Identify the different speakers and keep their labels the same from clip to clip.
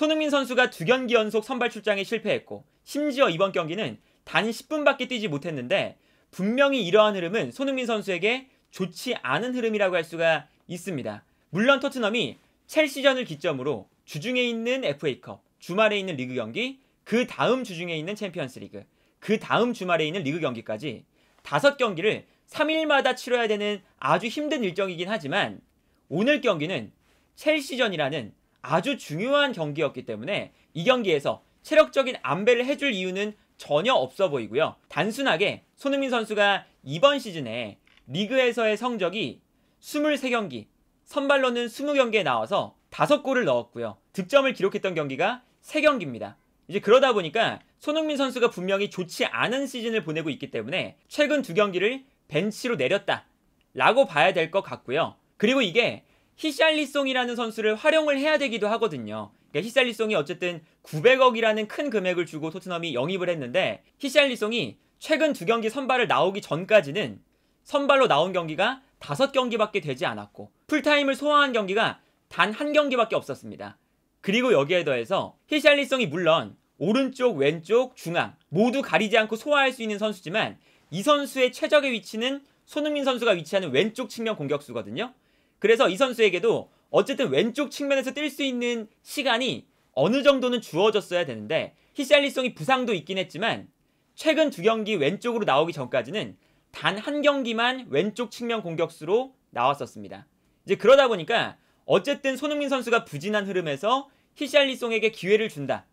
Speaker 1: 손흥민 선수가 2경기 연속 선발 출장에 실패했고 심지어 이번 경기는 단 10분밖에 뛰지 못했는데 분명히 이러한 흐름은 손흥민 선수에게 좋지 않은 흐름이라고 할 수가 있습니다. 물론 토트넘이 첼시전을 기점으로 주중에 있는 FA컵, 주말에 있는 리그 경기, 그 다음 주중에 있는 챔피언스리그, 그 다음 주말에 있는 리그 경기까지 5경기를 3일마다 치러야 되는 아주 힘든 일정이긴 하지만 오늘 경기는 첼시전이라는 아주 중요한 경기였기 때문에 이 경기에서 체력적인 안배를 해줄 이유는 전혀 없어 보이고요. 단순하게 손흥민 선수가 이번 시즌에 리그에서의 성적이 23경기, 선발로는 20경기에 나와서 5골을 넣었고요. 득점을 기록했던 경기가 3경기입니다. 이제 그러다 보니까 손흥민 선수가 분명히 좋지 않은 시즌을 보내고 있기 때문에 최근 2경기를 벤치로 내렸다 라고 봐야 될 것 같고요. 그리고 이게 히샬리송이라는 선수를 활용을 해야 되기도 하거든요. 그러니까 히샬리송이 어쨌든 900억이라는 큰 금액을 주고 토트넘이 영입을 했는데 히샬리송이 최근 2경기 선발을 나오기 전까지는 선발로 나온 경기가 5경기밖에 되지 않았고 풀타임을 소화한 경기가 단 1경기밖에 없었습니다. 그리고 여기에 더해서 히샬리송이 물론 오른쪽, 왼쪽, 중앙 모두 가리지 않고 소화할 수 있는 선수지만 이 선수의 최적의 위치는 손흥민 선수가 위치하는 왼쪽 측면 공격수거든요. 그래서 이 선수에게도 어쨌든 왼쪽 측면에서 뛸 수 있는 시간이 어느 정도는 주어졌어야 되는데 히샬리송이 부상도 있긴 했지만 최근 2경기 왼쪽으로 나오기 전까지는 단 1경기만 왼쪽 측면 공격수로 나왔었습니다. 이제 그러다 보니까 어쨌든 손흥민 선수가 부진한 흐름에서 히샬리송에게 기회를 준다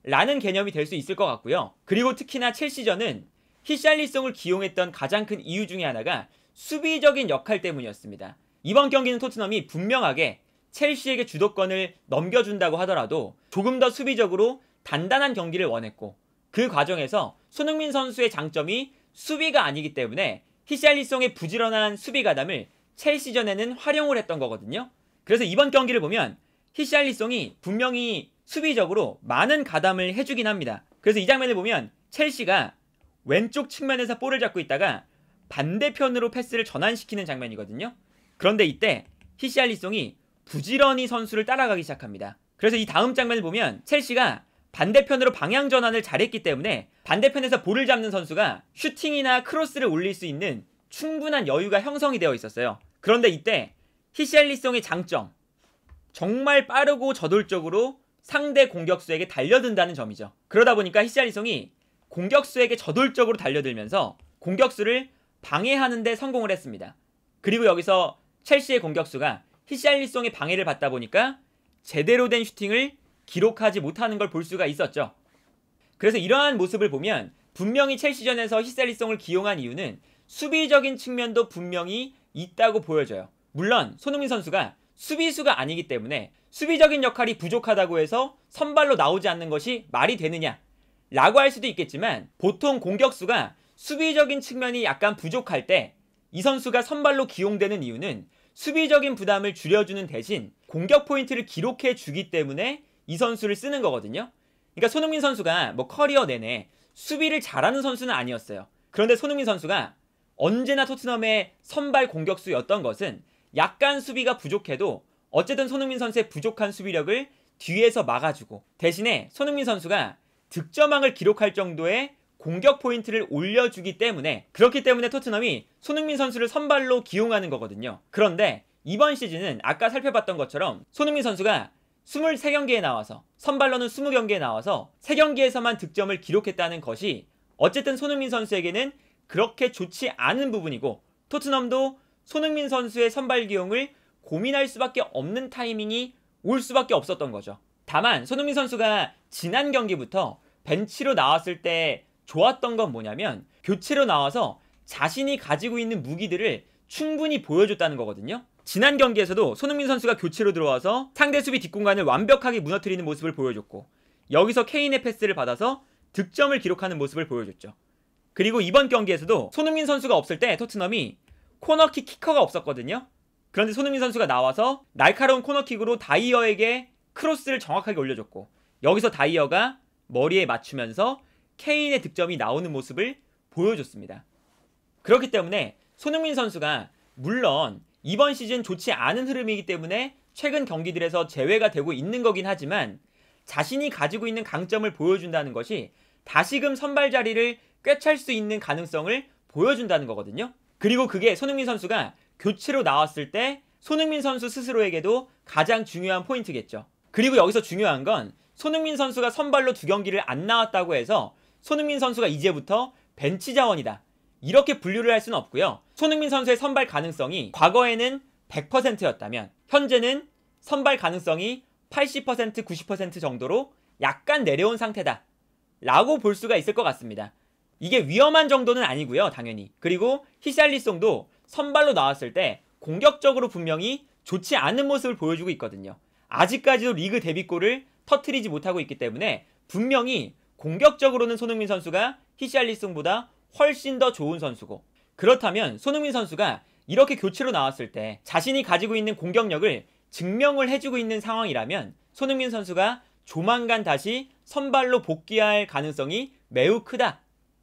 Speaker 1: 라는 개념이 될 수 있을 것 같고요. 그리고 특히나 첼시전은 히샬리송을 기용했던 가장 큰 이유 중에 하나가 수비적인 역할 때문이었습니다. 이번 경기는 토트넘이 분명하게 첼시에게 주도권을 넘겨준다고 하더라도 조금 더 수비적으로 단단한 경기를 원했고 그 과정에서 손흥민 선수의 장점이 수비가 아니기 때문에 히샬리송의 부지런한 수비 가담을 첼시전에는 활용을 했던 거거든요. 그래서 이번 경기를 보면 히샬리송이 분명히 수비적으로 많은 가담을 해주긴 합니다. 그래서 이 장면을 보면 첼시가 왼쪽 측면에서 볼을 잡고 있다가 반대편으로 패스를 전환시키는 장면이거든요. 그런데 이때 히샬리송이 부지런히 선수를 따라가기 시작합니다. 그래서 이 다음 장면을 보면 첼시가 반대편으로 방향 전환을 잘했기 때문에 반대편에서 볼을 잡는 선수가 슈팅이나 크로스를 올릴 수 있는 충분한 여유가 형성이 되어 있었어요. 그런데 이때 히샬리송의 장점, 정말 빠르고 저돌적으로 상대 공격수에게 달려든다는 점이죠. 그러다 보니까 히샬리송이 공격수에게 저돌적으로 달려들면서 공격수를 방해하는 데 성공을 했습니다. 그리고 여기서 첼시의 공격수가 히샬리송의 방해를 받다 보니까 제대로 된 슈팅을 기록하지 못하는 걸 볼 수가 있었죠. 그래서 이러한 모습을 보면 분명히 첼시전에서 히샬리송을 기용한 이유는 수비적인 측면도 분명히 있다고 보여져요. 물론 손흥민 선수가 수비수가 아니기 때문에 수비적인 역할이 부족하다고 해서 선발로 나오지 않는 것이 말이 되느냐 라고 할 수도 있겠지만 보통 공격수가 수비적인 측면이 약간 부족할 때 이 선수가 선발로 기용되는 이유는 수비적인 부담을 줄여주는 대신 공격 포인트를 기록해 주기 때문에 이 선수를 쓰는 거거든요. 그러니까 손흥민 선수가 뭐 커리어 내내 수비를 잘하는 선수는 아니었어요. 그런데 손흥민 선수가 언제나 토트넘의 선발 공격수였던 것은 약간 수비가 부족해도 어쨌든 손흥민 선수의 부족한 수비력을 뒤에서 막아주고 대신에 손흥민 선수가 득점왕을 기록할 정도의 공격 포인트를 올려주기 때문에 그렇기 때문에 토트넘이 손흥민 선수를 선발로 기용하는 거거든요. 그런데 이번 시즌은 아까 살펴봤던 것처럼 손흥민 선수가 23경기에 나와서 선발로는 20경기에 나와서 3경기에서만 득점을 기록했다는 것이 어쨌든 손흥민 선수에게는 그렇게 좋지 않은 부분이고 토트넘도 손흥민 선수의 선발 기용을 고민할 수밖에 없는 타이밍이 올 수밖에 없었던 거죠. 다만 손흥민 선수가 지난 경기부터 벤치로 나왔을 때 좋았던 건 뭐냐면 교체로 나와서 자신이 가지고 있는 무기들을 충분히 보여줬다는 거거든요. 지난 경기에서도 손흥민 선수가 교체로 들어와서 상대 수비 뒷공간을 완벽하게 무너뜨리는 모습을 보여줬고 여기서 케인의 패스를 받아서 득점을 기록하는 모습을 보여줬죠. 그리고 이번 경기에서도 손흥민 선수가 없을 때 토트넘이 코너킥 키커가 없었거든요. 그런데 손흥민 선수가 나와서 날카로운 코너킥으로 다이어에게 크로스를 정확하게 올려줬고 여기서 다이어가 머리에 맞추면서 케인의 득점이 나오는 모습을 보여줬습니다. 그렇기 때문에 손흥민 선수가 물론 이번 시즌 좋지 않은 흐름이기 때문에 최근 경기들에서 제외가 되고 있는 거긴 하지만 자신이 가지고 있는 강점을 보여준다는 것이 다시금 선발 자리를 꿰찰 수 있는 가능성을 보여준다는 거거든요. 그리고 그게 손흥민 선수가 교체로 나왔을 때 손흥민 선수 스스로에게도 가장 중요한 포인트겠죠. 그리고 여기서 중요한 건 손흥민 선수가 선발로 2경기를 안 나왔다고 해서 손흥민 선수가 이제부터 벤치 자원이다, 이렇게 분류를 할 수는 없고요. 손흥민 선수의 선발 가능성이 과거에는 100%였다면 현재는 선발 가능성이 80%, 90% 정도로 약간 내려온 상태다 라고 볼 수가 있을 것 같습니다. 이게 위험한 정도는 아니고요, 당연히. 그리고 히샬리송도 선발로 나왔을 때 공격적으로 분명히 좋지 않은 모습을 보여주고 있거든요. 아직까지도 리그 데뷔골을 터트리지 못하고 있기 때문에 분명히 공격적으로는 손흥민 선수가 히샬리송보다 훨씬 더 좋은 선수고, 그렇다면 손흥민 선수가 이렇게 교체로 나왔을 때 자신이 가지고 있는 공격력을 증명을 해주고 있는 상황이라면 손흥민 선수가 조만간 다시 선발로 복귀할 가능성이 매우 크다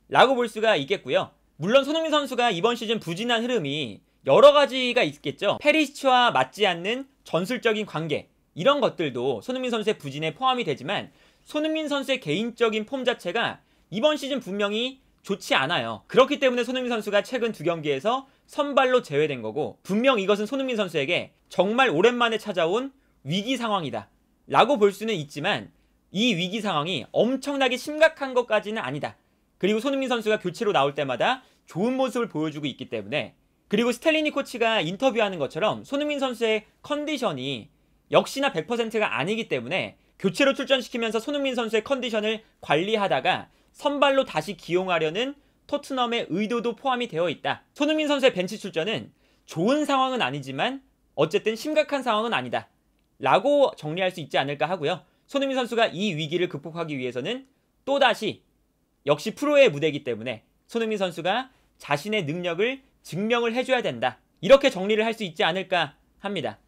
Speaker 1: 라고 볼 수가 있겠고요. 물론 손흥민 선수가 이번 시즌 부진한 흐름이 여러 가지가 있겠죠. 페리시치와 맞지 않는 전술적인 관계, 이런 것들도 손흥민 선수의 부진에 포함이 되지만 손흥민 선수의 개인적인 폼 자체가 이번 시즌 분명히 좋지 않아요. 그렇기 때문에 손흥민 선수가 최근 2경기에서 선발로 제외된 거고, 분명 이것은 손흥민 선수에게 정말 오랜만에 찾아온 위기 상황이다 라고 볼 수는 있지만 이 위기 상황이 엄청나게 심각한 것까지는 아니다. 그리고 손흥민 선수가 교체로 나올 때마다 좋은 모습을 보여주고 있기 때문에, 그리고 스텔리니 코치가 인터뷰하는 것처럼 손흥민 선수의 컨디션이 역시나 100%가 아니기 때문에 교체로 출전시키면서 손흥민 선수의 컨디션을 관리하다가 선발로 다시 기용하려는 토트넘의 의도도 포함이 되어 있다. 손흥민 선수의 벤치 출전은 좋은 상황은 아니지만 어쨌든 심각한 상황은 아니다 라고 정리할 수 있지 않을까 하고요. 손흥민 선수가 이 위기를 극복하기 위해서는 또다시 역시 프로의 무대이기 때문에 손흥민 선수가 자신의 능력을 증명을 해줘야 된다, 이렇게 정리를 할 수 있지 않을까 합니다.